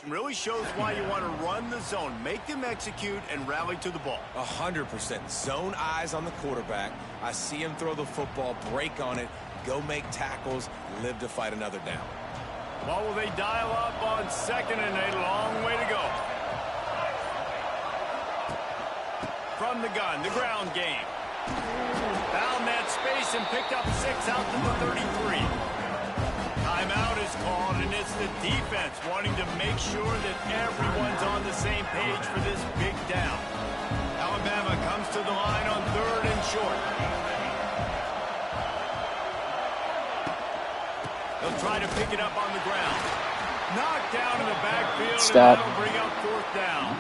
Really shows why you want to run the zone. Make them execute and rally to the ball. 100%. Zone eyes on the quarterback. I see him throw the football, break on it, go make tackles, live to fight another down. Well, will they dial up on 2nd and a long way to go? From the gun, the ground game. Found that space and picked up 6 out to the 33. Timeout is called, and it's the defense wanting to make sure that everyone's on the same page for this big down. Alabama comes to the line on 3rd and short. They'll try to pick it up on the ground. Knocked down in the backfield, and that'll bring up 4th down.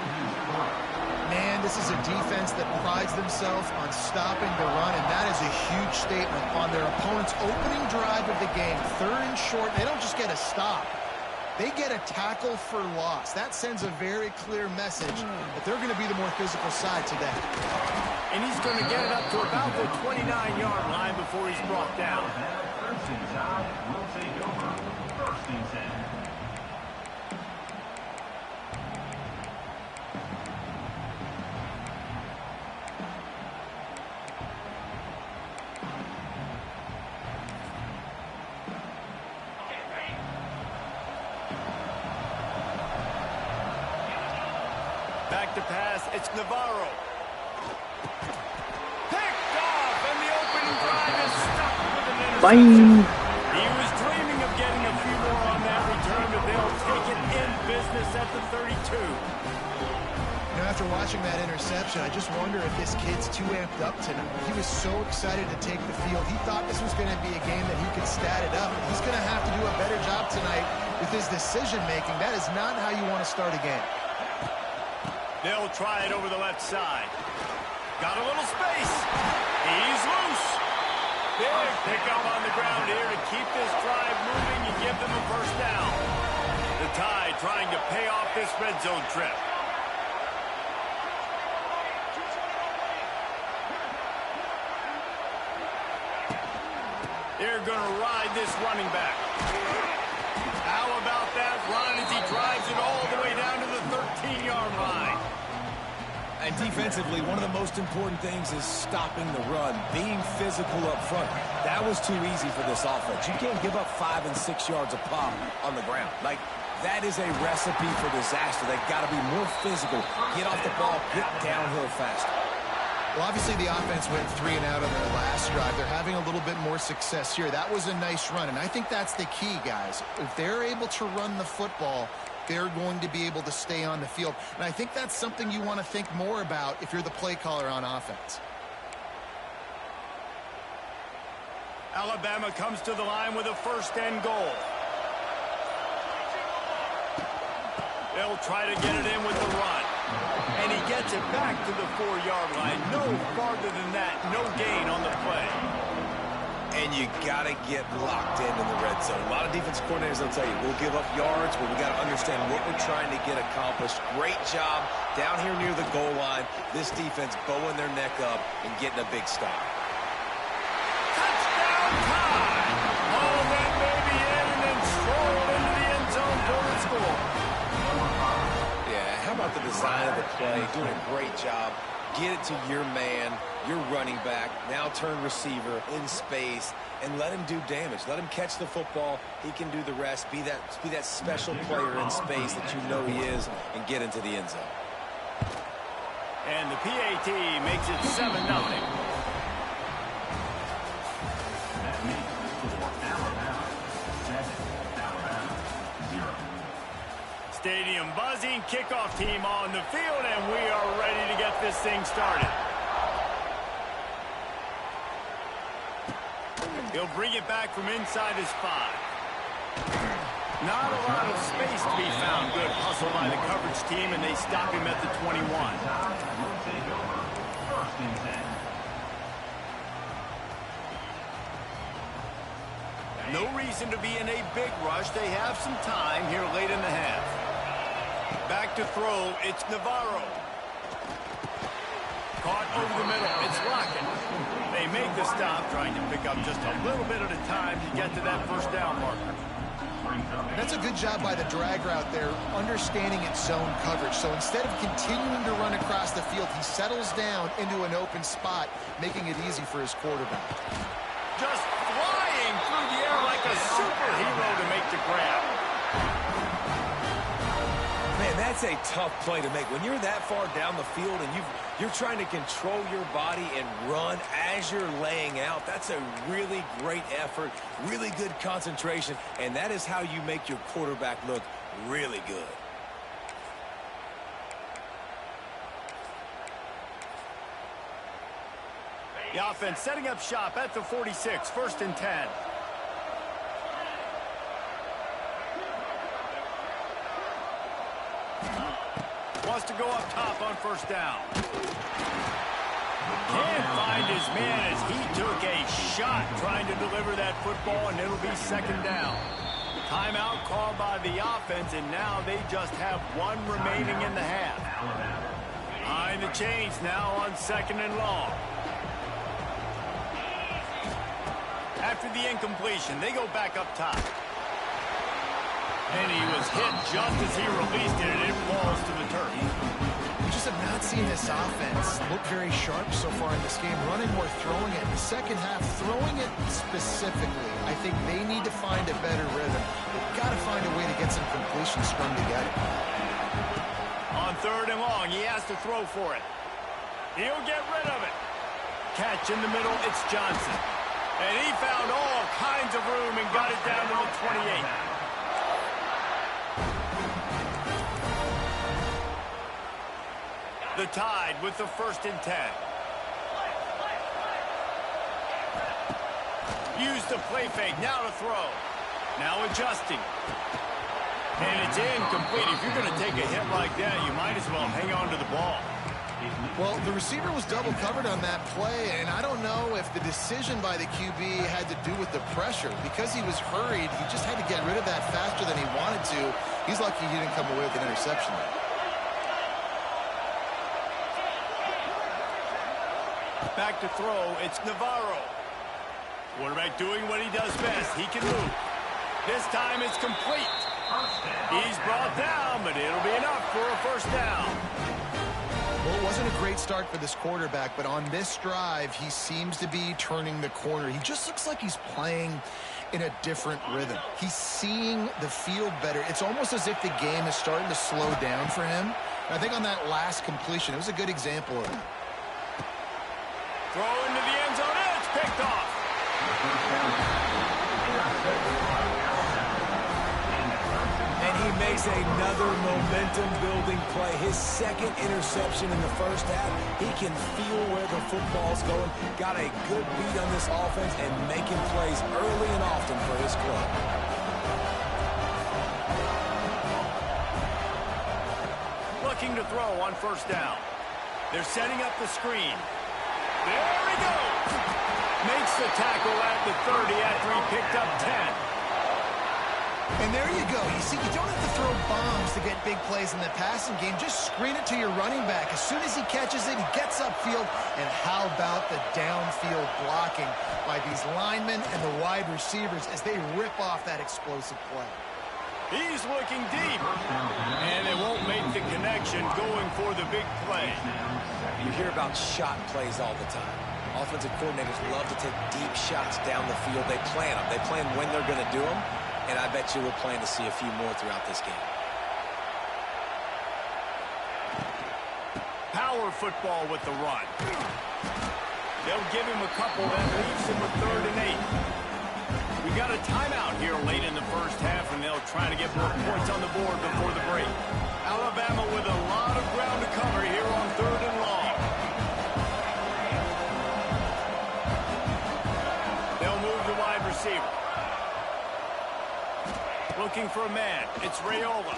Man, this is a defense that prides themselves on stopping the run, and that is a huge statement on their opponent's opening drive of the game. 3rd and short, they don't just get a stop. They get a tackle for loss. That sends a very clear message that they're going to be the more physical side today. And he's going to get it up to about the 29-yard line before he's brought down. First and 10 will take over. First and 10. Back to pass, it's Navarro. Picked off, and the opening drive is stuck with an interception. He was dreaming of getting a few more on that return, but they'll take it in business at the 32. You know, after watching that interception, I just wonder if this kid's too amped up tonight. He was so excited to take the field. He thought this was going to be a game that he could stat it up. He's going to have to do a better job tonight with his decision-making. That is not how you want to start a game. They'll try it over the left side. Got a little space. He's loose. Big pickup on the ground here to keep this drive moving and give them a first down. The Tide trying to pay off this red zone trip. They're going to ride this running back. How about that run as he drives it all the way down to the 13-yard line? And defensively, one of the most important things is stopping the run, being physical up front. That was too easy for this offense. You can't give up 5 and 6 yards a pop on the ground. Like, that is a recipe for disaster. They've got to be more physical, get off the ball, get downhill faster. Well, obviously the offense went 3 and out on their last drive. They're having a little bit more success here. That was a nice run, and I think that's the key, guys. If they're able to run the football, they're going to be able to stay on the field. And I think that's something you want to think more about if you're the play caller on offense. Alabama comes to the line with a 1st and goal. They'll try to get it in with the run. And he gets it back to the 4-yard line. No farther than that. No gain on the play. And you got to get locked in the red zone. A lot of defense coordinators will tell you, we'll give up yards, but we got to understand what we're trying to get accomplished. Great job down here near the goal line. This defense bowing their neck up and getting a big stop. Touchdown time! Oh, that baby in and then strolled into the end zone for the score. Yeah, how about the design of the play? Doing a great job. Get it to your man, your running back, now turn receiver in space, and let him do damage. Let him catch the football. He can do the rest. Be that special player in space that you know he is, and get into the end zone. And the PAT makes it 7-0. Stadium buzzing, kickoff team on the field, and we are ready to get this thing started. He'll bring it back from inside his 5. Not a lot of space to be found. Good hustle by the coverage team, and they stop him at the 21. No reason to be in a big rush. They have some time here late in the half. Back to throw, it's Navarro. Caught over the middle, it's Lockett. They make the stop, trying to pick up just a little bit at a time to get to that first down marker. And that's a good job by the drag route there, understanding its zone coverage. So instead of continuing to run across the field, he settles down into an open spot, making it easy for his quarterback. Just flying through the air like a superhero to make the grab. Man, that's a tough play to make. When you're that far down the field and you're trying to control your body and run as you're laying out, that's a really great effort, really good concentration, and that is how you make your quarterback look really good. The offense setting up shop at the 46, 1st and 10. Wants to go up top on 1st down. Can't find his man as he took a shot trying to deliver that football, and it'll be 2nd down. Timeout called by the offense, and now they just have one remaining in the half. Behind the chains now on 2nd and long. After the incompletion, they go back up top. And he was hit just as he released it, and it falls to the turf. We just have not seen this offense look very sharp so far in this game, running more, throwing it. In the second half, throwing it specifically, I think they need to find a better rhythm. They've got to find a way to get some completions strung together. On 3rd and long, he has to throw for it. He'll get rid of it. Catch in the middle, it's Johnson. And he found all kinds of room and got it down to the 28. The Tide with the 1st and 10. Use the play fake, now to throw. Now adjusting. And it's incomplete. If you're going to take a hit like that, you might as well hang on to the ball. Well, the receiver was double covered on that play, and I don't know if the decision by the QB had to do with the pressure. Because he was hurried, he just had to get rid of that faster than he wanted to. He's lucky he didn't come away with an interception there. Back to throw, it's Navarro. Quarterback doing what he does best. He can move. This time it's complete. He's brought down, but it'll be enough for a 1st down. Well, it wasn't a great start for this quarterback, but on this drive, he seems to be turning the corner. He just looks like he's playing in a different rhythm. He's seeing the field better. It's almost as if the game is starting to slow down for him. And I think on that last completion, it was a good example of it. Throw into the end zone, and it's picked off. And he makes another momentum-building play. His 2nd interception in the 1st half. He can feel where the football's going. Got a good beat on this offense and making plays early and often for his club. Looking to throw on 1st down. They're setting up the screen. There he goes. Makes the tackle at the 30 after he picked up 10. And there you go. You see, you don't have to throw bombs to get big plays in the passing game. Just screen it to your running back. As soon as he catches it, he gets upfield. And how about the downfield blocking by these linemen and the wide receivers as they rip off that explosive play. He's looking deep. And they won't make the connection going for the big play. You hear about shot plays all the time. Offensive coordinators love to take deep shots down the field. They plan them. They plan when they're going to do them. And I bet you we'll plan to see a few more throughout this game. Power football with the run. They'll give him a couple that leaves him with 3rd and 8. We got a timeout here late in the 1st half, and they'll try to get more points on the board before the break. Alabama with a lot of ground to cover here on 3rd and long. They'll move the wide receiver. Looking for a man. It's Raiola.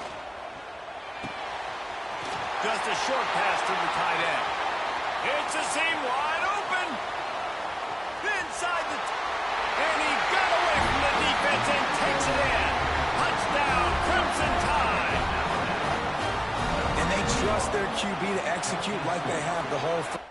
Just a short pass to the tight end. It's a seam wide open. Inside the... And he got away from the defense and takes it in. Touchdown, Crimson Tide. And they trust their QB to execute like they have the whole...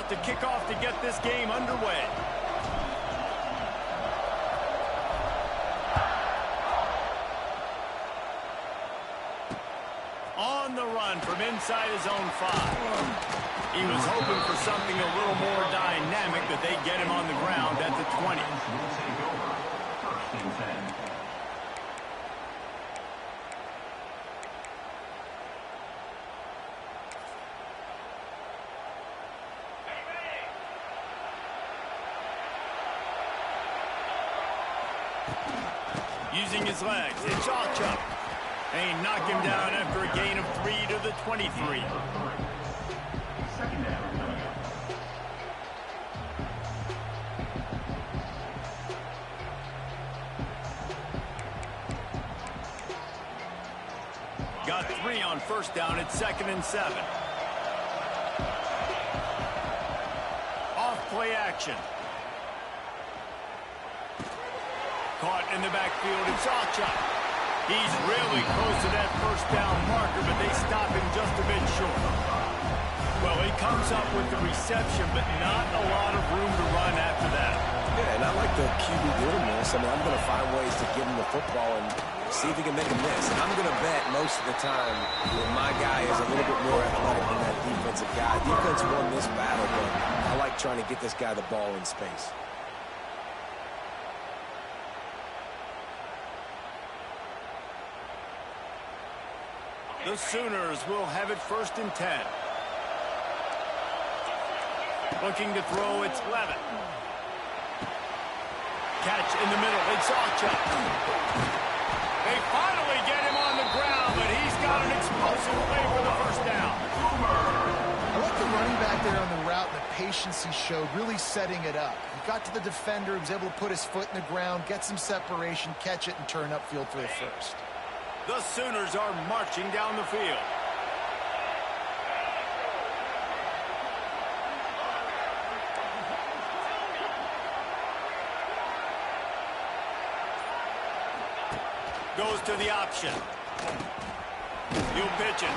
to kick off to get this game underway. On the run from inside his own 5. He was hoping for something a little more dynamic, that they get him on the ground at the 20. Will take over. First and 10. Using his legs, it's Chuck. And he knocked him down after a gain of 3 to the 23. Second down coming up. Got 3 on first down at 2nd and 7. Off play action. Caught in the backfield, it's Chuck. He's really close to that first down marker, but they stop him just a bit short. Well, he comes up with the reception, but not a lot of room to run after that. Yeah, and I like the QB doing this. I mean, I'm going to find ways to give him the football and see if he can make a miss. And I'm going to bet most of the time that my guy is a little bit more athletic than that defensive guy. Defense won this battle, but I like trying to get this guy the ball in space. The Sooners will have it 1st and 10. Looking to throw, it's Levitt. Catch in the middle, it's Chuck. They finally get him on the ground, but he's got an explosive play for the first down. I like the running back there on the route, and the patience he showed, really setting it up. He got to the defender, he was able to put his foot in the ground, get some separation, catch it, and turn upfield for the first. The Sooners are marching down the field. Goes to the option. He'll pitch it.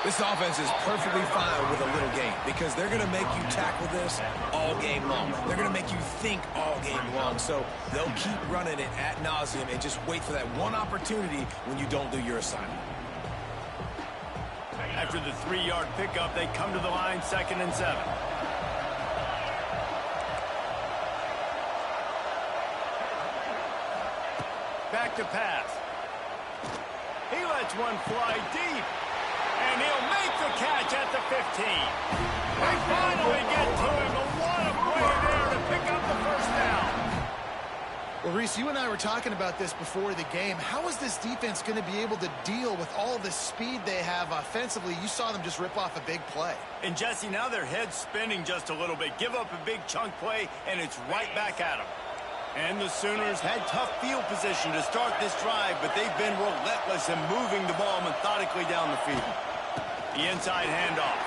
This offense is perfectly fine with a little game because they're going to make you tackle this all game long. They're going to make you think all game long. So they'll keep running it ad nauseum and just wait for that one opportunity when you don't do your assignment. After the 3-yard pickup, they come to the line 2nd and 7. Back to pass. He lets one fly deep. And he'll make the catch at the 15. They finally get to him, but what a play there to pick up the first down. Well, Reese, you and I were talking about this before the game. How is this defense going to be able to deal with all the speed they have offensively? You saw them just rip off a big play. And, Jesse, now their head's spinning just a little bit. Give up a big chunk play, and it's right back at them. And the Sooners had tough field position to start this drive, but they've been relentless in moving the ball methodically down the field. The inside handoff.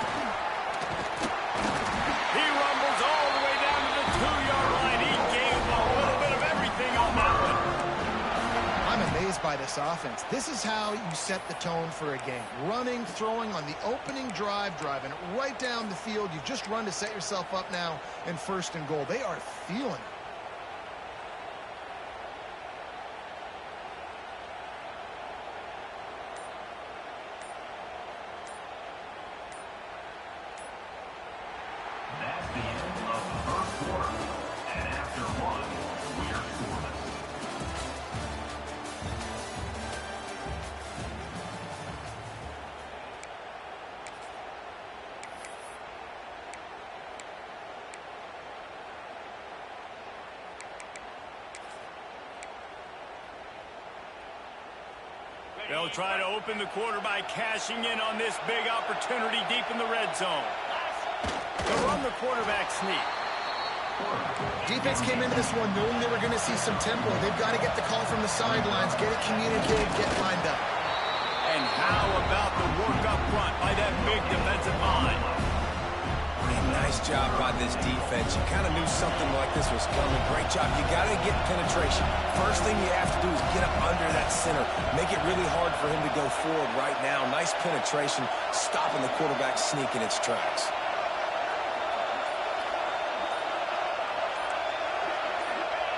He rumbles all the way down to the 2-yard line. He gave a little bit of everything on that one. I'm amazed by this offense. This is how you set the tone for a game. Running, throwing on the opening drive, driving right down the field. You just run to set yourself up now in 1st and goal. They are feeling it. That's the end of the first quarter. And after one, we are scoreless. They'll try to open the quarter by cashing in on this big opportunity deep in the red zone. They'll run the quarterback sneak. Defense came into this one knowing they were going to see some tempo. They've got to get the call from the sidelines, get it communicated, get lined up. And how about the work up front by that big defensive line? Nice job by this defense. You kind of knew something like this was coming. Great job. You got to get penetration. First thing you have to do is get up under that center. Make it really hard for him to go forward right now. Nice penetration, stopping the quarterback sneak in its tracks.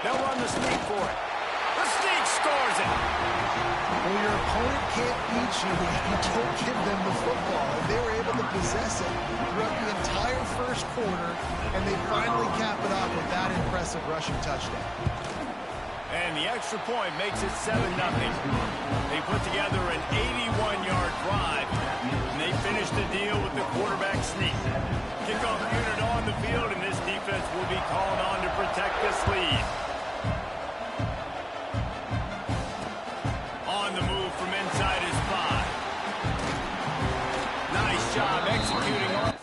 They'll run the sneak for it. The sneak scores it. Well, your opponent can't beat you if you don't give them the football. And they were able to possess it throughout the entire first quarter, and they finally cap it off with that impressive rushing touchdown. And the extra point makes it 7-0. They put together an 81-yard drive, and they finish the deal with the quarterback sneak. Kickoff unit on the field, and this defense will be called on to protect this lead. On the move from inside his 5. Nice job executing on.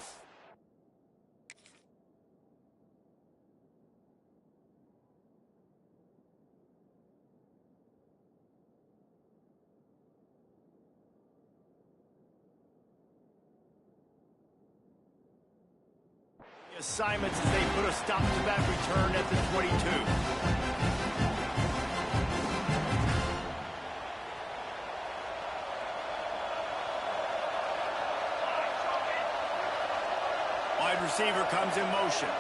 Assignments as they put a stop to that return at the 22. Wide receiver comes in motion.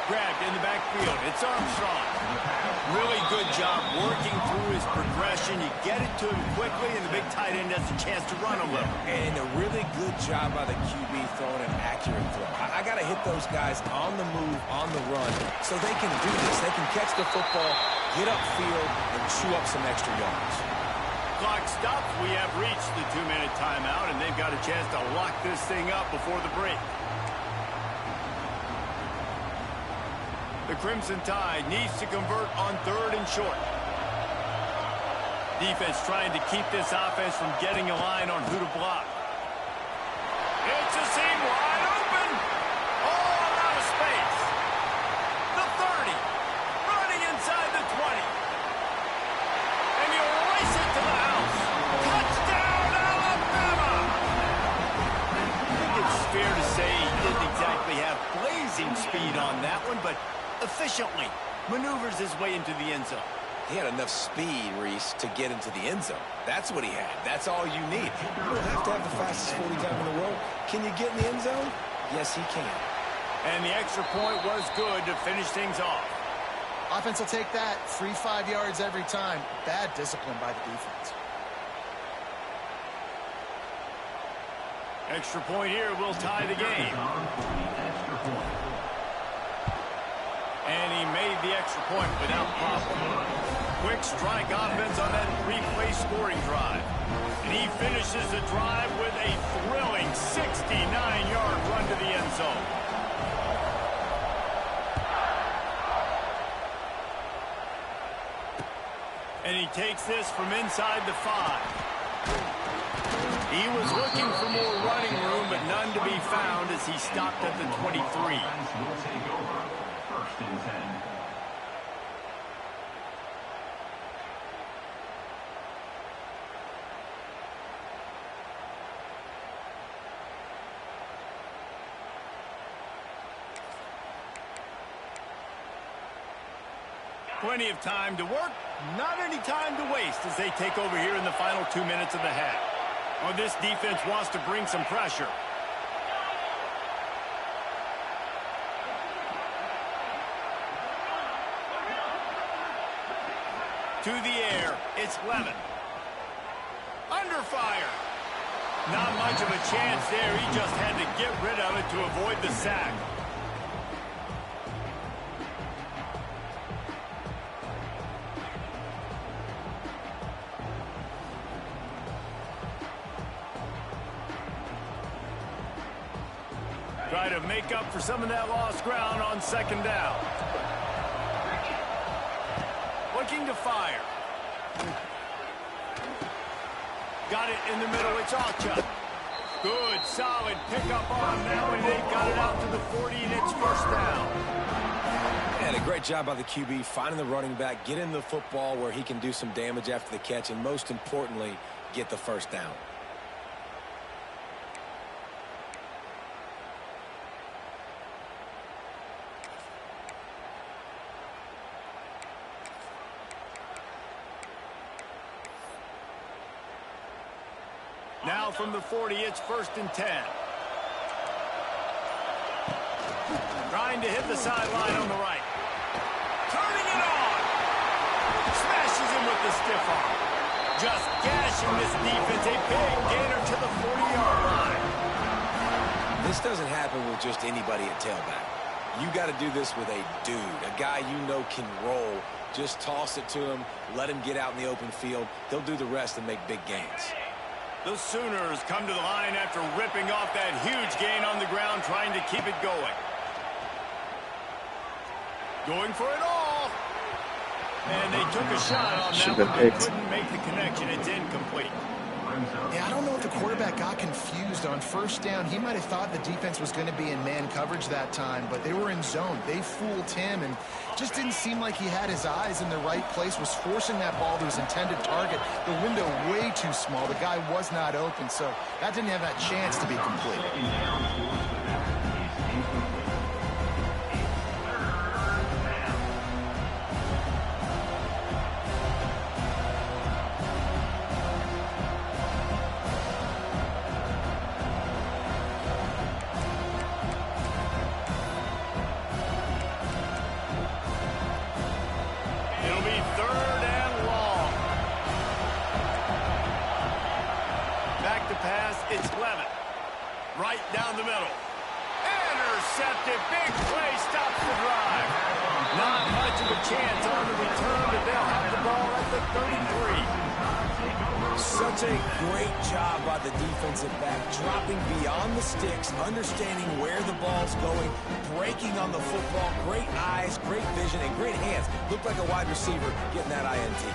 Grabbed in the backfield. It's Armstrong. Really good job working through his progression. You get it to him quickly, and the big tight end has a chance to run a little. And a really good job by the QB throwing an accurate throw. I got to hit those guys on the move, on the run, so they can do this. They can catch the football, get upfield, and chew up some extra yards. Clock stops. We have reached the 2-minute timeout, and they've got a chance to lock this thing up before the break. The Crimson Tide needs to convert on 3rd and short. Defense trying to keep this offense from getting a line on who to block. It's a seam wide open. All out of space. The 30. Running inside the 20. And he'll race it to the house. Touchdown, Alabama! I think it's fair to say he didn't exactly have blazing speed on that one, but efficiently maneuvers his way into the end zone. He had enough speed, Reese, to get into the end zone. That's what he had. That's all you need. You don't have to have the fastest 40 time in the world. Can you get in the end zone? Yes, he can. And the extra point was good to finish things off. Offense will take that. Free 5 yards every time. Bad discipline by the defense. Extra point here will tie the game. And he made the extra point without problem. Quick strike offense on that 3-play scoring drive. And he finishes the drive with a thrilling 69-yard run to the end zone. And he takes this from inside the 5. He was looking for more running room, but none to be found as he stopped at the 23. First and 10. Plenty of time to work, not any time to waste as they take over here in the final 2 minutes of the half. Well, this defense wants to bring some pressure. To the air, it's Lemon. Under fire. Not much of a chance there. He just had to get rid of it to avoid the sack. Try to make up for some of that lost ground on 2nd down. Looking to fire. Got it in the middle. It's Alchuk. Good, solid pickup on now, and they've got it out to the 40, and it's 1st down. And a great job by the QB finding the running back, getting the football where he can do some damage after the catch, and most importantly, get the 1st down. Now from the 40, it's 1st and 10. trying to hit the sideline on the right. Turning it on. Smashes him with the stiff arm. Just gashing this defense. A big gainer to the 40-yard line. This doesn't happen with just anybody at tailback. You got to do this with a dude, a guy you know can roll. Just toss it to him, let him get out in the open field. He'll do the rest and make big gains. The Sooners come to the line after ripping off that huge gain on the ground, trying to keep it going. Going for it all. And they took a shot on that one, but couldn't make the connection. It's incomplete. Yeah, I don't know if the quarterback got confused on first down. He might have thought the defense was going to be in man coverage that time, but they were in zone. They fooled him and just didn't seem like he had his eyes in the right place, was forcing that ball to his intended target. The window way too small. The guy was not open, so that didn't have that chance to be complete. It's Levitt. Right down the middle. Intercepted. Big play stops the drive. Not much of a chance on the return, but they'll have the ball at the 33. Such a great job by the defensive back, dropping beyond the sticks, understanding where the ball's going, breaking on the football. Great eyes, great vision, and great hands. Looked like a wide receiver getting that INT.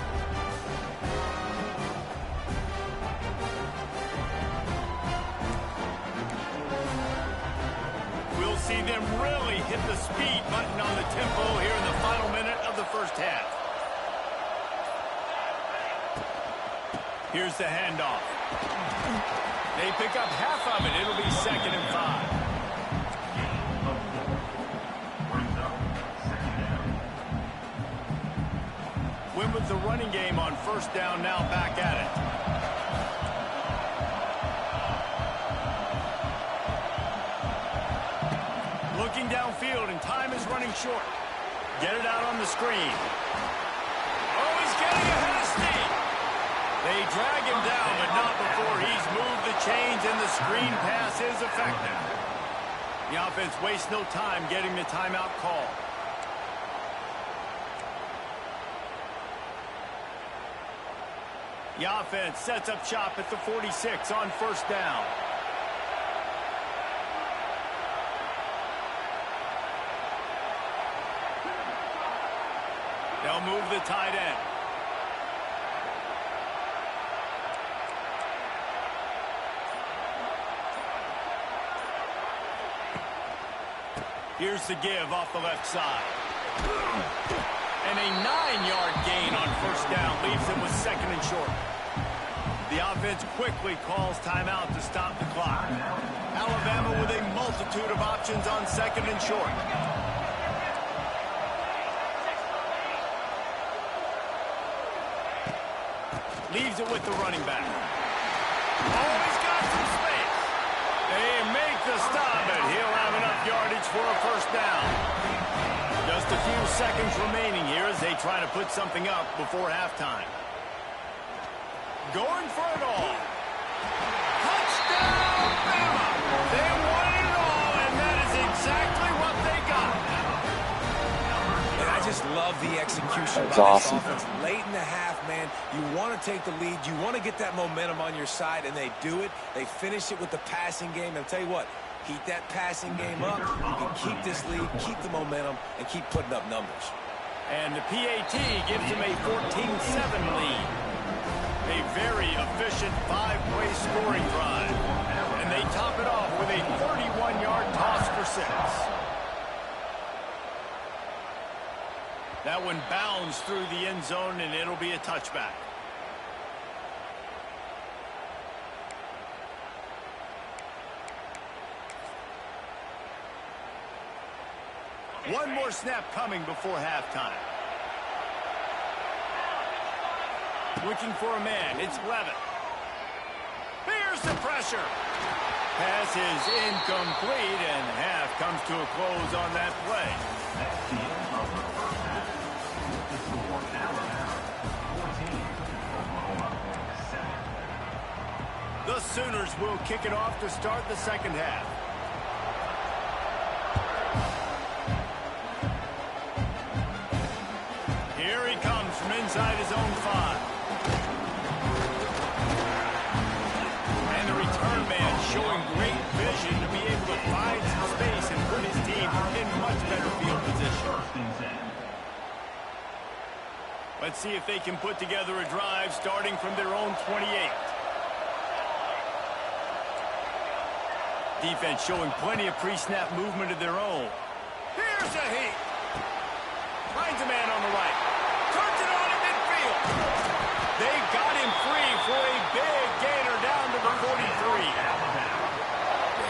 See them really hit the speed button on the tempo here in the final minute of the first half. Here's the handoff. They pick up half of it. It'll be 2nd and 5. Win with the running game on first down, now back at it. Looking downfield, and time is running short. Get it out on the screen. Oh, he's getting ahead of steam. They drag him down, but not before he's moved the chains, and the screen pass is effective. The offense wastes no time getting the timeout call. The offense sets up shop at the 46 on first down. They'll move the tight end. Here's the give off the left side. And a 9-yard gain on first down leaves them with 2nd and short. The offense quickly calls timeout to stop the clock. Alabama with a multitude of options on 2nd and short. Leaves it with the running back. Oh, he's got some space. They make the stop, and he'll have enough yardage for a first down. Just a few seconds remaining here as they try to put something up before halftime. Going for it all. Touchdown, Bama! They won it all, and that is exactly what they got. And I just love the execution That's by awesome. this offense. Late in the half, man, you want to take the lead. You want to get that momentum on your side, and they do it. They finish it with the passing game. And I'll tell you what, keep that passing game up. You can keep this lead, keep the momentum, and keep putting up numbers. And the PAT gives them a 14-7 lead. A very efficient 5-play scoring drive. And they top it off with a 31-yard toss for 6. That one bounds through the end zone, and it'll be a touchback. One more snap coming before halftime. Looking for a man. It's Levitt. Here's the pressure. Pass is incomplete, and half comes to a close on that play. That's the end of the first half. The score, Alabama 14, Oklahoma 7. The Sooners will kick it off to start the second half. Here he comes from inside his own 5. And the return man showing great vision to be able to find some space and put his team in much better field position. Let's see if they can put together a drive starting from their own 28. Defense showing plenty of pre-snap movement of their own. Here's a heat. Finds a man on the right. Turns it on in midfield. They got him free for a big gainer down to the 43.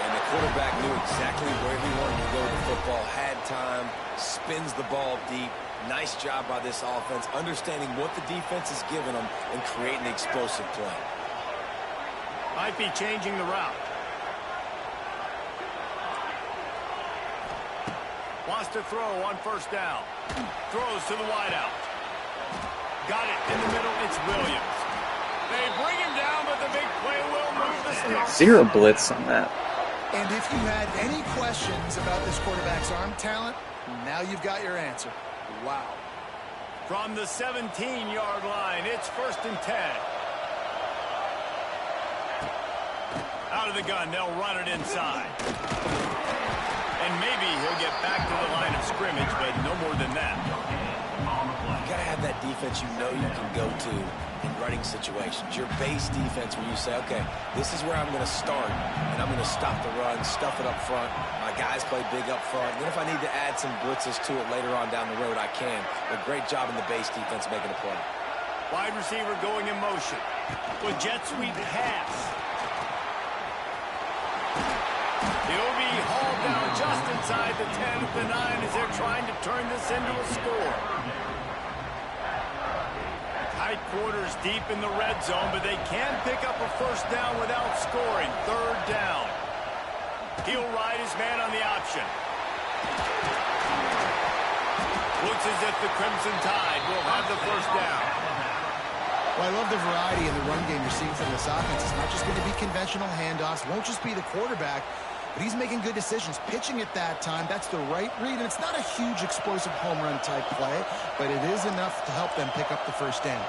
And the quarterback knew exactly where he wanted to go with the football, had time, spins the ball deep. Nice job by this offense, understanding what the defense is giving them and creating the explosive play. Might be changing the route. Wants to throw on first down. Throws to the wideout. Got it in the middle. It's Williams. They bring him down, but the big play will move the sticks. Zero blitz on that. And if you had any questions about this quarterback's arm talent, now you've got your answer. Wow. From the 17-yard line, it's 1st and 10. Out of the gun, they'll run it inside. And maybe he'll get back to the line of scrimmage, but no more than that. You got to have that defense you know you can go to in running situations. Your base defense where you say, okay, this is where I'm going to start, and I'm going to stop the run, stuff it up front. My guys play big up front. Then if I need to add some blitzes to it later on down the road, I can. But great job in the base defense making a play. Wide receiver going in motion. With jet sweep pass. He'll be hauled down just inside the 10 at the 9 as they're trying to turn this into a score. Tight quarters deep in the red zone, but they can pick up a first down without scoring. 3rd down. He'll ride his man on the option. Looks as if the Crimson Tide will have the first down. Well, I love the variety in the run game you're seeing from this offense. It's not just going to be conventional handoffs. Won't just be the quarterback, but he's making good decisions. Pitching at that time, that's the right read. And it's not a huge explosive home run type play, but it is enough to help them pick up the first down.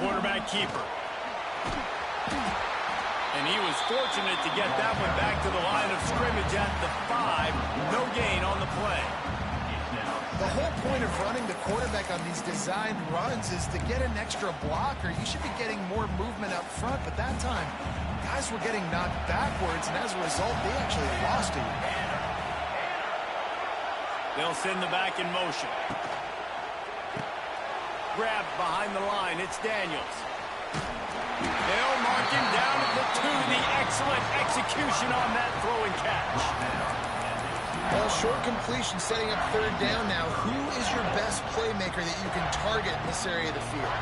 Quarterback keeper. And he was fortunate to get that one back to the line of scrimmage at the 5. No gain on the play. The whole point of running the quarterback on these designed runs is to get an extra blocker. You should be getting more movement up front, but that time, guys were getting knocked backwards, and as a result, they actually lost it. They'll send the back in motion. Grabbed behind the line, it's Daniels. They'll mark him down at the 2. The excellent execution on that throw and catch. Well, short completion setting up 3rd down now. Who is your best playmaker that you can target in this area of the field?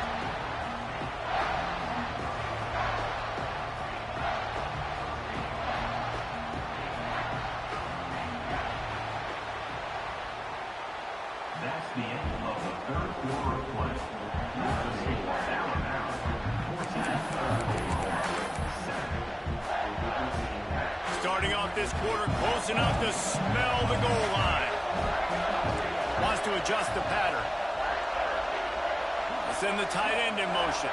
That's the end of the 3rd quarter of play. The score, Alabama 14, Oklahoma 7. Starting off this quarter close enough to smell the goal line. Wants to adjust the pattern. Send the tight end in motion.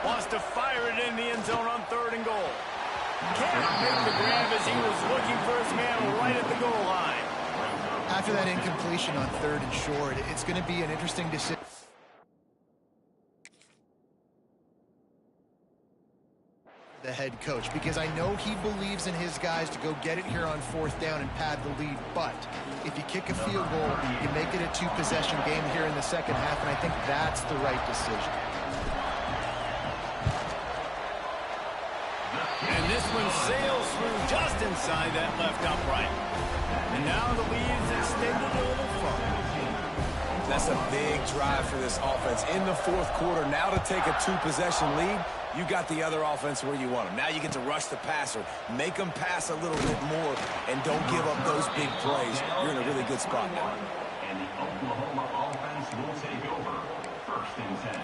Wants to fire it in the end zone on 3rd and goal. Can't make the grab as he was looking for his man right at the goal line. After that incompletion on 3rd and short, it's going to be an interesting decision. The head coach, because I know he believes in his guys to go get it here on 4th down and pad the lead, but if you kick a field goal, you make it a 2-possession game here in the second half, and I think that's the right decision. And this one sails through just inside that left upright. And now the lead is extended a little further. That's a big drive for this offense. In the fourth quarter, now to take a two-possession lead, you got the other offense where you want them. Now you get to rush the passer, make them pass a little bit more, and don't give up those big plays. You're in a really good spot now. And the Oklahoma offense will take over. 1st and 10.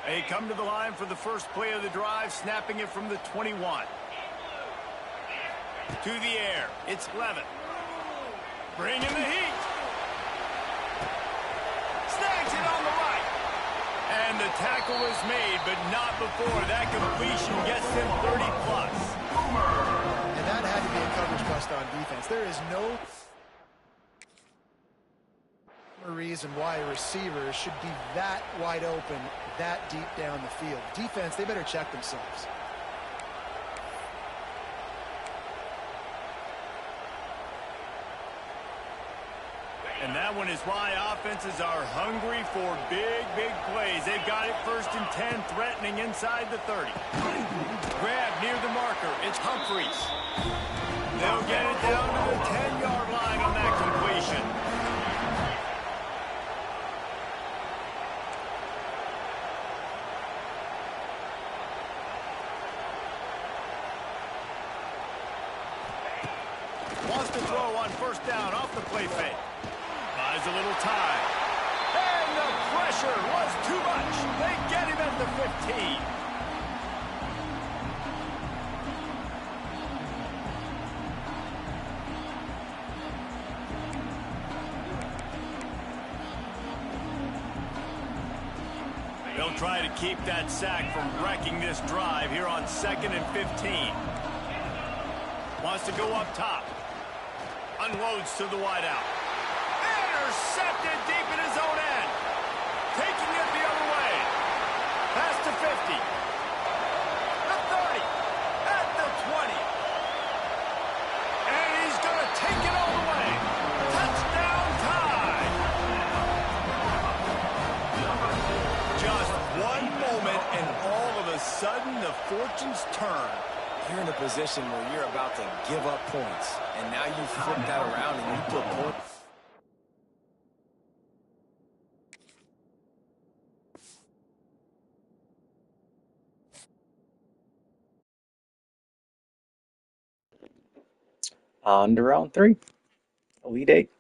They come to the line for the first play of the drive, snapping it from the 21. To the air, it's Levitt. Bringing the heat. Snags it on the right. And the tackle is made, but not before that completion gets him 30+. And that had to be a coverage bust on defense. There is no reason why a receiver should be that wide open, that deep down the field. Defense, they better check themselves. And that one is why offenses are hungry for big, big plays. They've got it 1st and 10, threatening inside the 30. Grab near the marker. It's Humphreys. They'll get it down to the 10-yard line on that completion. Wants to throw on 1st down off the play fake. Buys a little time. And the pressure was too much. They get him at the 15. They'll try to keep that sack from wrecking this drive here on 2nd and 15. Wants to go up top. Unloads to the wideout. Intercepted deep in his own end. Taking it the other way. Pass to 50. The 30. At the 20. And he's going to take it all the way. Touchdown tie. Just one moment and all of a sudden the fortunes turn. You're in a position where you're about to give up points, and now you flip that around and you put points. On to round 3, Elite 8.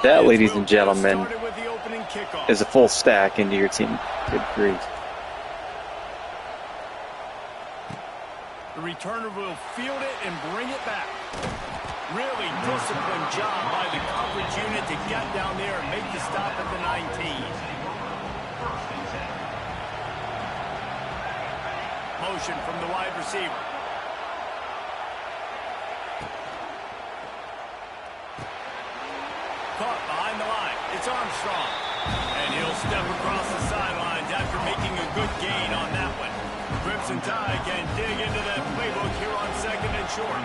That, ladies and gentlemen, with the opening kickoff. is a full stack into your team. Good grief. The returner will field it and bring it back. Really disciplined job by the coverage unit to get down there and make the stop at the 19. Motion from the wide receiver. Caught behind the line. It's Armstrong. And he'll step across the sidelines after making a good gain on that one. Crimson Tide can dig into that playbook here on 2nd and short.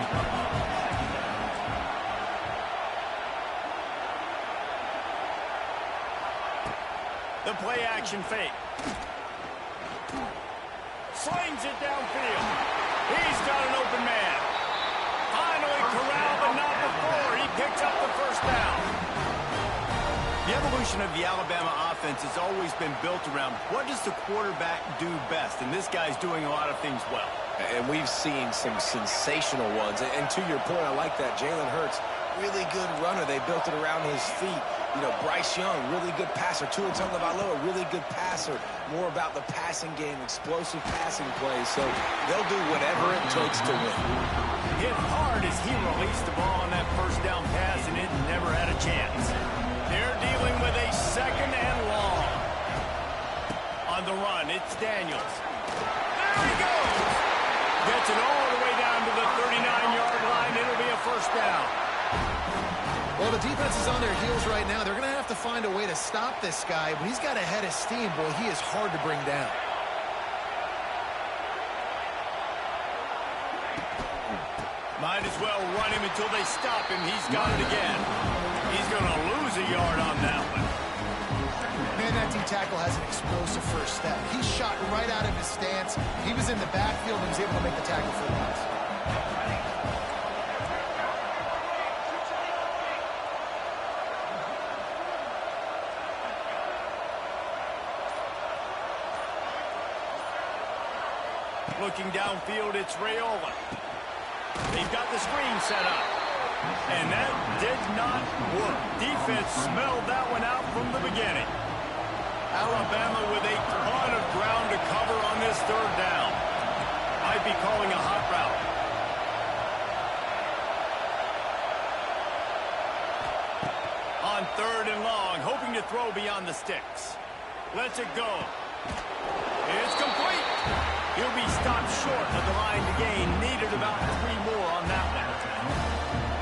The play action fake. Slings it downfield. He's got an open man. Finally corralled, but not before. He picks up the first down. The evolution of the Alabama offense has always been built around what does the quarterback do best, and this guy's doing a lot of things well. And we've seen some sensational ones. And to your point, I like that. Jalen Hurts, really good runner. They built it around his feet. You know, Bryce Young, really good passer. Tua Tagovailoa, really good passer. More about the passing game, explosive passing plays. So they'll do whatever it takes to win. Hit hard as he released the ball on that first down pass, and it never had a chance. They're dealing with a 2nd and long. On the run, it's Daniels. There he goes. Gets it all the way down to the 39-yard line. It'll be a first down. Well, the defense is on their heels right now. They're going to have to find a way to stop this guy. When he's got a head of steam, boy, he is hard to bring down. Might as well run him until they stop him. He's got it again. He's going to lose a yard on that one. Man, that D-tackle has an explosive first step. He shot right out of his stance. He was in the backfield and was able to make the tackle for the loss. Looking downfield, it's Raiola. They've got the screen set up. And that did not work. Defense smelled that one out from the beginning. Alabama with a ton of ground to cover on this 3rd down. Might be calling a hot route. On 3rd and long, hoping to throw beyond the sticks. Lets it go. It's complete. He'll be stopped short of the line to gain. Needed about 3 more on that one.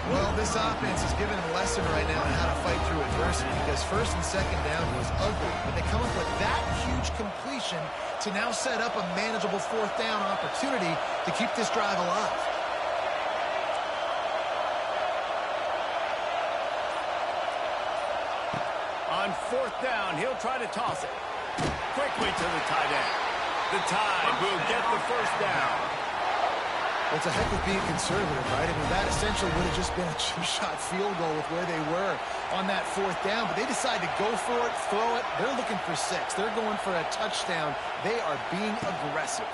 Well, this offense is giving them a lesson right now on how to fight through adversity because 1st and 2nd down was ugly. But they come up with that huge completion to now set up a manageable 4th down opportunity to keep this drive alive. On 4th down, he'll try to toss it. Quickly to the tight end. The Tide will get the first down. Well, it's a heck of being conservative, right? I mean, that essentially would have just been a two-shot field goal with where they were on that 4th down. But they decide to go for it, throw it. They're looking for 6. They're going for a touchdown. They are being aggressive.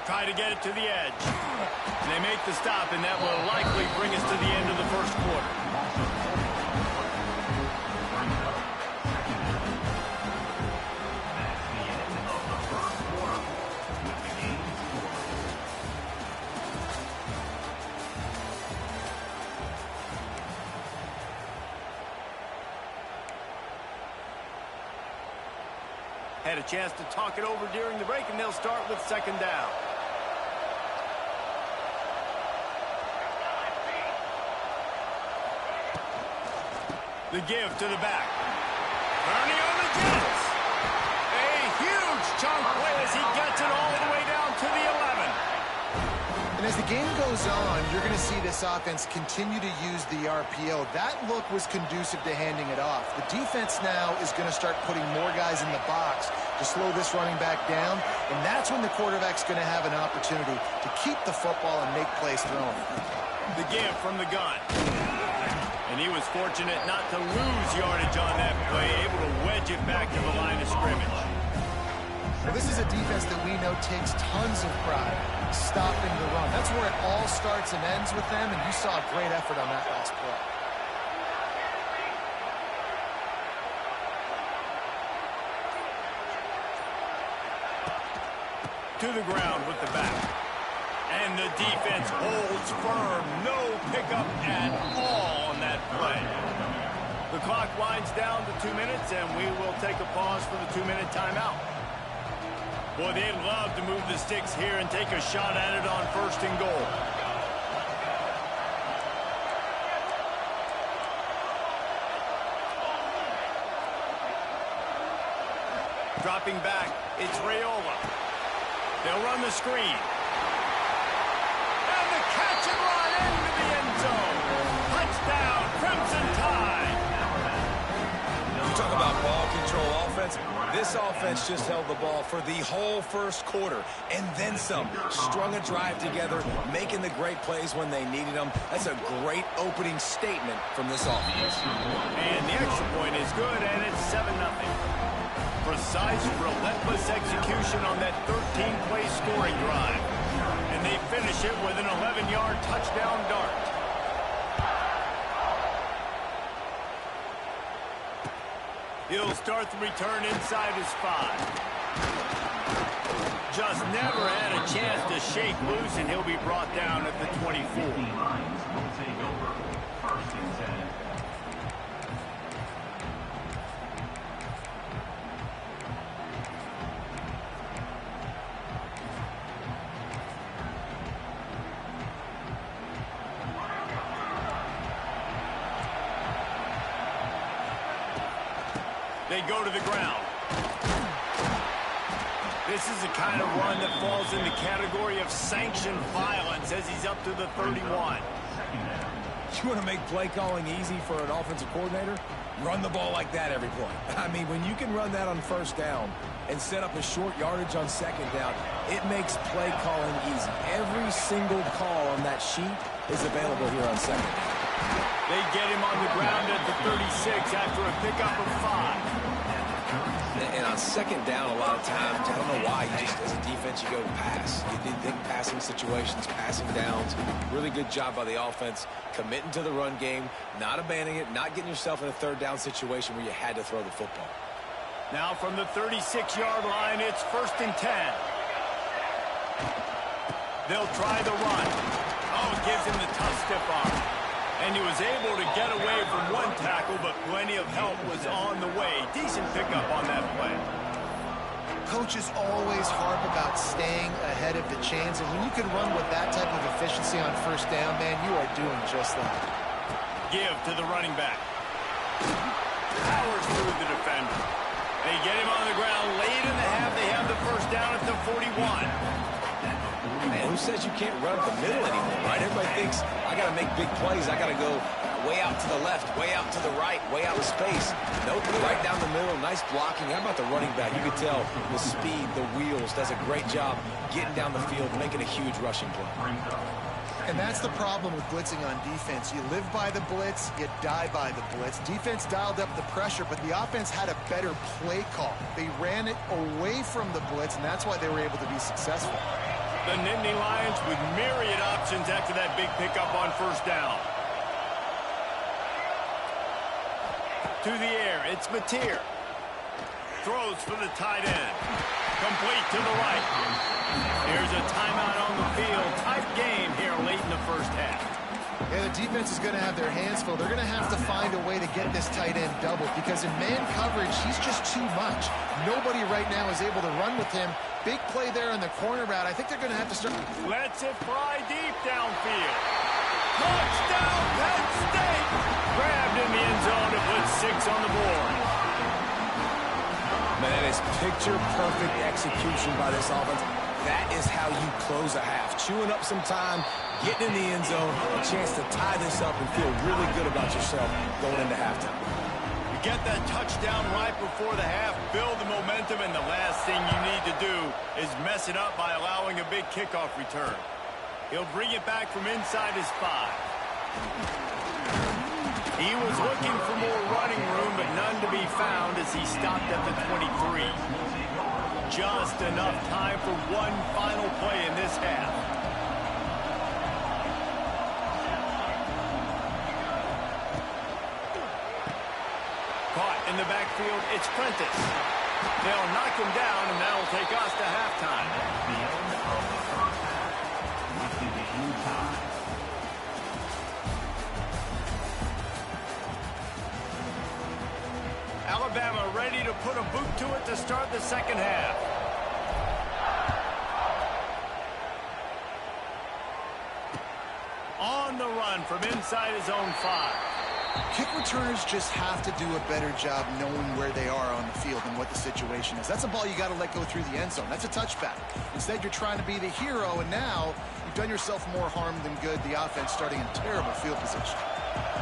Try to get it to the edge. They make the stop, and that will likely bring us to the end of the 1st quarter. Had a chance to talk it over during the break, and they'll start with 2nd down. The give to the back. Ernie on the Jets. A huge chunk play as he gets it all the way down to the 11. And as the game goes on, you're going to see this offense continue to use the RPO. That look was conducive to handing it off. The defense now is going to start putting more guys in the box to slow this running back down, and that's when the quarterback's going to have an opportunity to keep the football and make plays throwing. The give from the gun. And he was fortunate not to lose yardage on that play, able to wedge it back to the line of scrimmage. Well, this is a defense that we know takes tons of pride stopping the run. That's where it all starts and ends with them, and you saw a great effort on that last play. To the ground with the back. And the defense holds firm. No pickup at all on that play. The clock winds down to 2 minutes, and we will take a pause for the 2-minute timeout. Boy, they'd love to move the sticks here and take a shot at it on 1st and goal. Dropping back, it's Raiola. They'll run the screen. And the catch and run into the end zone. Touchdown, Crimson Tide. You talk about ball control offense. This offense just held the ball for the whole 1st quarter and then some. Strung a drive together, making the great plays when they needed them. That's a great opening statement from this offense. And the extra point is good, and it's 7-0. Precise, relentless execution on that 13-play scoring drive. And they finish it with an 11-yard touchdown dart. He'll start the return inside his 5. Just never had a chance to shake loose, and he'll be brought down at the 24. Lions will take over. 1st and 10. They go to the ground. This is the kind of run that falls in the category of sanctioned violence as he's up to the 31. You want to make play calling easy for an offensive coordinator? Run the ball like that every play. I mean, when you can run that on 1st down and set up a short yardage on 2nd down, it makes play calling easy. Every single call on that sheet is available here on 2nd down. They get him on the ground at the 36 after a pickup of 5. And on 2nd down, a lot of times, I don't know why, you just, as a defense, you go pass. You think passing situations, passing downs. Really good job by the offense, committing to the run game, not abandoning it, not getting yourself in a 3rd down situation where you had to throw the football. Now from the 36-yard line, it's 1st and 10. They'll try the run. Oh, it gives him the tough stiff arm. And he was able to get away from one tackle, but plenty of help was on the way. Decent pickup on that play. Coaches always harp about staying ahead of the chains, and when you can run with that type of efficiency on 1st down, man, you are doing just that. Give to the running back. Powers through the defender. They get him on the ground late in the half. They have the 1st down at the 41. Man, who says you can't run up the middle anymore, right? Everybody thinks, I got to make big plays. I got to go way out to the left, way out to the right, way out of space. Nope, right down the middle. Nice blocking. How about the running back? You could tell the speed, the wheels, does a great job getting down the field, making a huge rushing play. And that's the problem with blitzing on defense. You live by the blitz, you die by the blitz. Defense dialed up the pressure, but the offense had a better play call. They ran it away from the blitz, and that's why they were able to be successful. The Nittany Lions with myriad options after that big pickup on 1st down. To the air, it's Mateer. Throws for the tight end. Complete to the right. Here's a timeout on the field. Tight game here late in the 1st half. Yeah, the defense is going to have their hands full. They're going to have to find a way to get this tight end doubled because in man coverage, he's just too much. Nobody right now is able to run with him. Big play there in the corner route. I think they're going to have to start. Lets it fly deep downfield. Touchdown, Penn State! Grabbed in the end zone to put 6 on the board. Man, that is picture-perfect execution by this offense. That is how you close a half. Chewing up some time, getting in the end zone, a chance to tie this up and feel really good about yourself going into halftime. You get that touchdown right before the half, build the momentum, and the last thing you need to do is mess it up by allowing a big kickoff return. He'll bring it back from inside his 5. He was looking for more running room, but none to be found as he stopped at the 23. Just enough time for one final play in this half. Caught in the backfield, it's Prentice. They'll knock him down, and that'll take us to halftime. Alabama ready to put a boot to it to start the second half. On the run from inside his own 5. Kick returners just have to do a better job knowing where they are on the field and what the situation is. That's a ball you got to let go through the end zone. That's a touchback. Instead, you're trying to be the hero, and now you've done yourself more harm than good. The offense starting in terrible field position.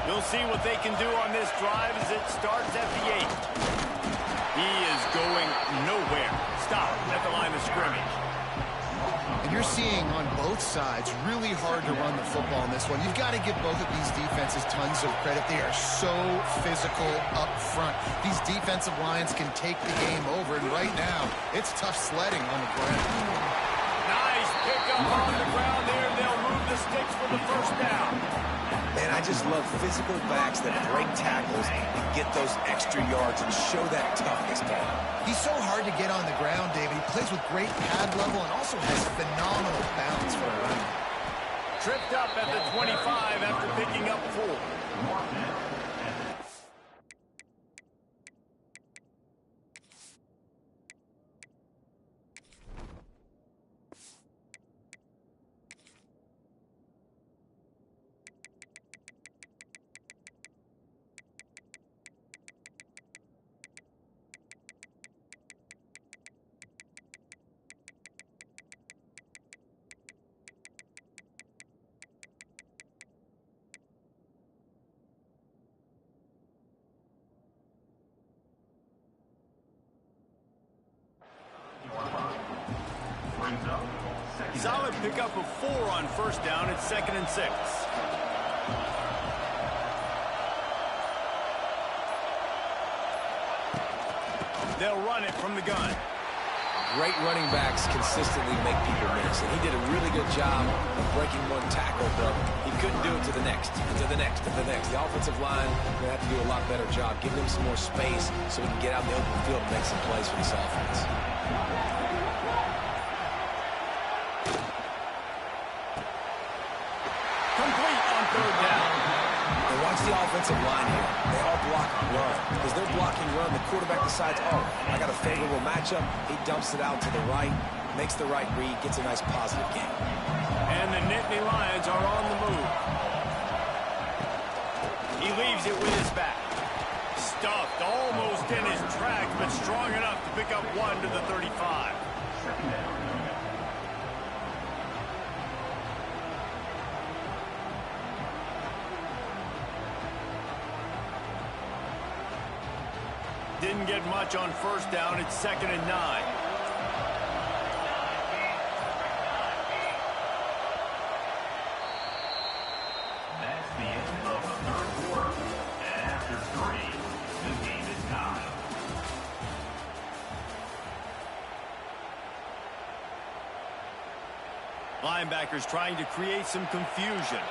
We'll see what they can do on this drive as it starts at the 8. He is going nowhere. Stop at the line of scrimmage. And you're seeing on both sides really hard to run the football in this one. You've got to give both of these defenses tons of credit. They are so physical up front. These defensive lines can take the game over, and right now, it's tough sledding on the ground. Nice pickup on the ground there. They'll move the sticks for the first down. Man, I just love physical backs that break tackles and get those extra yards and show that toughness to him. He's so hard to get on the ground, David. He plays with great pad level and also has phenomenal balance for a running. Tripped up at the 25 after picking up 4. Solid pickup of 4 on first down. It's 2nd and 6. They'll run it from the gun. Great running backs consistently make people miss, and he did a really good job of breaking one tackle, but he couldn't do it to the next, and to the next, and the next. The offensive line will have to do a lot better job, giving him some more space so he can get out in the open field and make some plays for this offense. Complete on 3rd down. And watch the offensive line here. They all block and run. As they're blocking run, the quarterback decides, oh, I got a favorable matchup. He dumps it out to the right, makes the right read, gets a nice positive game. And the Nittany Lions are on the move. He leaves it with his back. Stuffed almost in his tracks, but strong enough to pick up 1 to the 35. Didn't get much on first down. It's 2nd and 9. That's the end of the 3rd quarter. And after 3, the game is tied. Linebackers trying to create some confusion.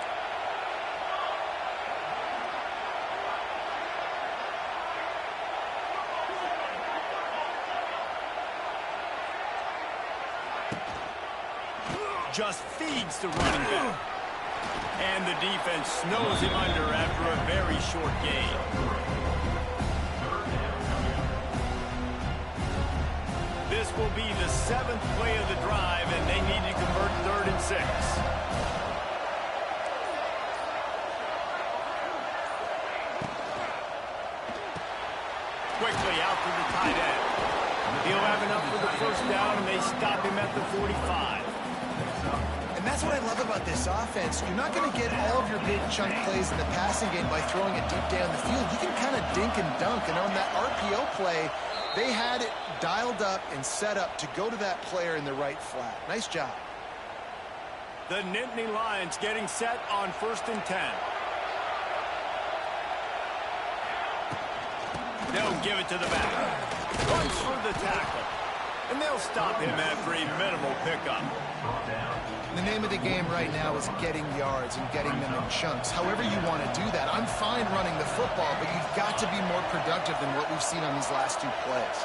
Just feeds the running back. And the defense snows him under after a very short gain. This will be the 7th play of the drive, and they need to convert 3rd and 6. Quickly out to the tight end. He'll have enough for the first down, and they stop him at the 45. And that's what I love about this offense. You're not going to get all of your big chunk plays in the passing game by throwing it deep down the field. You can kind of dink and dunk. And on that RPO play, they had it dialed up and set up to go to that player in the right flat. Nice job. The Nittany Lions getting set on 1st and 10. They'll give it to the back. Runs for the tackle. And they'll stop him after a minimal pickup. The name of the game right now is getting yards and getting them in chunks. However you want to do that. I'm fine running the football, but you've got to be more productive than what we've seen on these last 2 plays.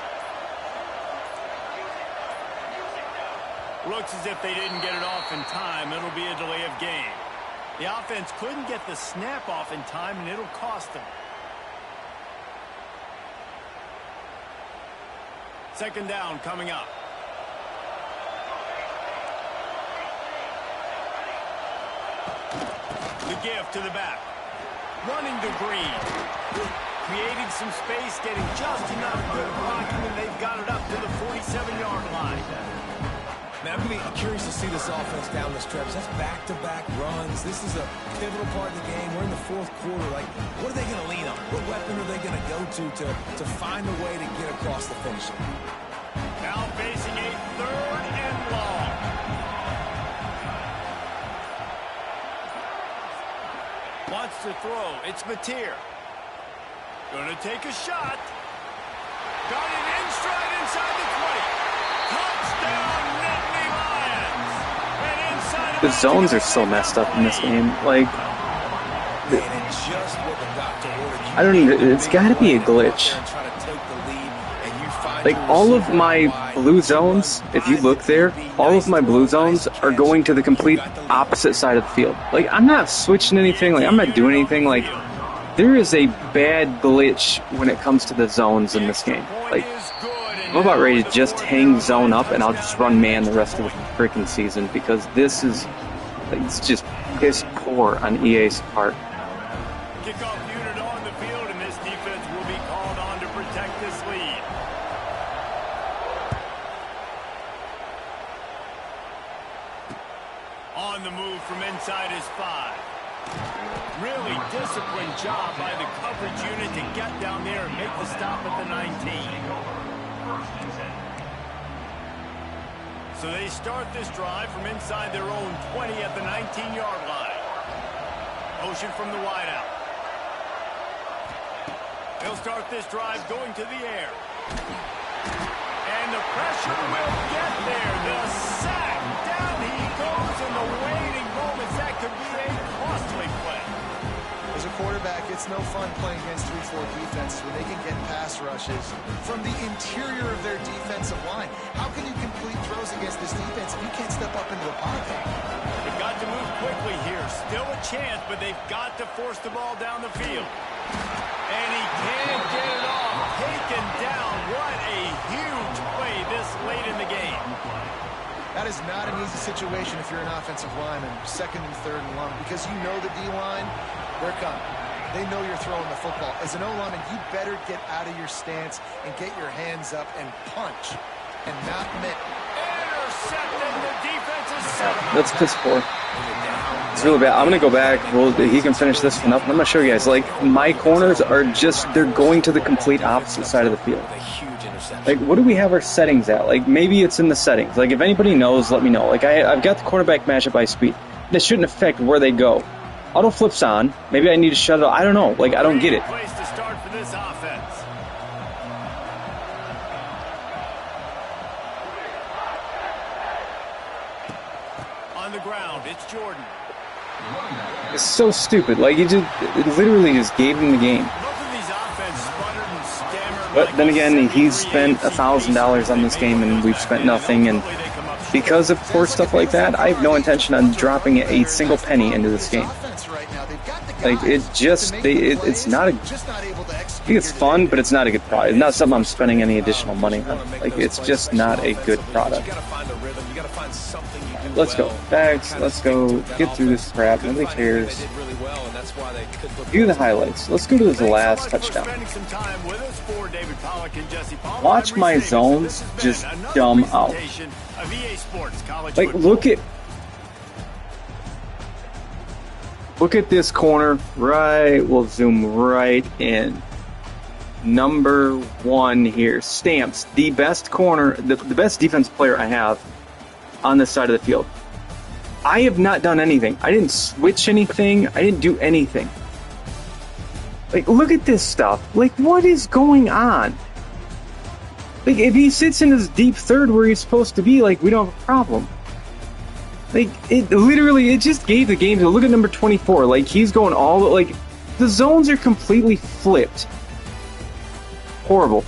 Looks as if they didn't get it off in time. It'll be a delay of game. The offense couldn't get the snap off in time, and it'll cost them. Second down coming up. The give to the back. Running to Green. Creating some space, getting just enough good blocking, and they've got it up to the 47-yard line. Man, I'm going to be curious to see this offense down the stretch. That's back-to-back runs. This is a pivotal part of the game. We're in the fourth quarter. Like, what are they going to lean on? What weapon are they going to go to find a way to get across the finish line? Now facing a third and long. Wants to throw. It's Mateer. Going to take a shot. Got it in stride inside the 20. Touchdown, Nittany Lions. And inside The zones are so messed up in this game. Like, I don't even, it's got to be a glitch. Like, all of my blue zones, if you look there, all of my blue zones are going to the complete opposite side of the field. Like, I'm not switching anything. Like, I'm not doing anything. Like, there is a bad glitch when it comes to the zones in this game. Like, I'm about ready to just hang zone up and I'll just run man the rest of the freaking season because this is, like, it's just piss poor on EA's part. Kickoff unit on the field, and this defense will be called on to protect this lead. On the move from inside his 5. Really disciplined job by the coverage unit to get down there and make the stop at the 19. So they start this drive from inside their own 20 at the 19-yard line. Motion from the wideout. They'll start this drive going to the air. And the pressure will get there. The sack. Down he goes in the waiting moments. That could be a costly play. As a quarterback, it's no fun playing against 3-4 defenses when they can get pass rushes from the interior of their defensive line. How can you complete throws against this defense if you can't step up into the pocket? They've got to move quickly here. Still a chance, but they've got to force the ball down the field. And he can't get it off. Taken down. What a huge play this late in the game. That is not an easy situation if you're an offensive lineman, second and third and long, because you know the D-line, they're coming. They know you're throwing the football. As an O-lineman, you better get out of your stance and get your hands up and punch and not miss. Intercepted. The defense is set. That's piss poor. It's really bad. I'm going to go back. Well, he can finish this one up. I'm going to show you guys. Like, my corners are just, they're going to the complete opposite side of the field. Like, what do we have our settings at? Like, maybe it's in the settings. Like, if anybody knows, let me know. Like, I've got the cornerback matchup by speed. That shouldn't affect where they go. Auto flips on. Maybe I need to shut it off. I don't know. Like, I don't get it. Place to start for this offense. On the ground, it's Jordan. It's so stupid. Like, it literally just gave him the game. Both of these offenses sputtered and stammered. But then again, he's spent $1,000 on this game, and we've spent nothing. And because of poor stuff like that, I have no intention on dropping a single penny into this game. Like, it just, it's not a, I think it's fun, but it's not a good product. It's not something I'm spending any additional money on. Like, it's just not a good product. Let's go. Bags, let's go get through this crap. Nobody cares. View the highlights. Let's go to the last touchdown. Watch my zones just dumb out. Like, look at this corner, right? We'll zoom right in. Number 1 here, Stamps, the best corner, the best defense player I have on this side of the field. I have not done anything. I didn't switch anything. I didn't do anything. Like, look at this stuff. Like, what is going on? Like, if he sits in his deep third where he's supposed to be, like, we don't have a problem. Like, it literally, it just gave the game to look at number 24. Like, he's going all, like, the zones are completely flipped. Horrible.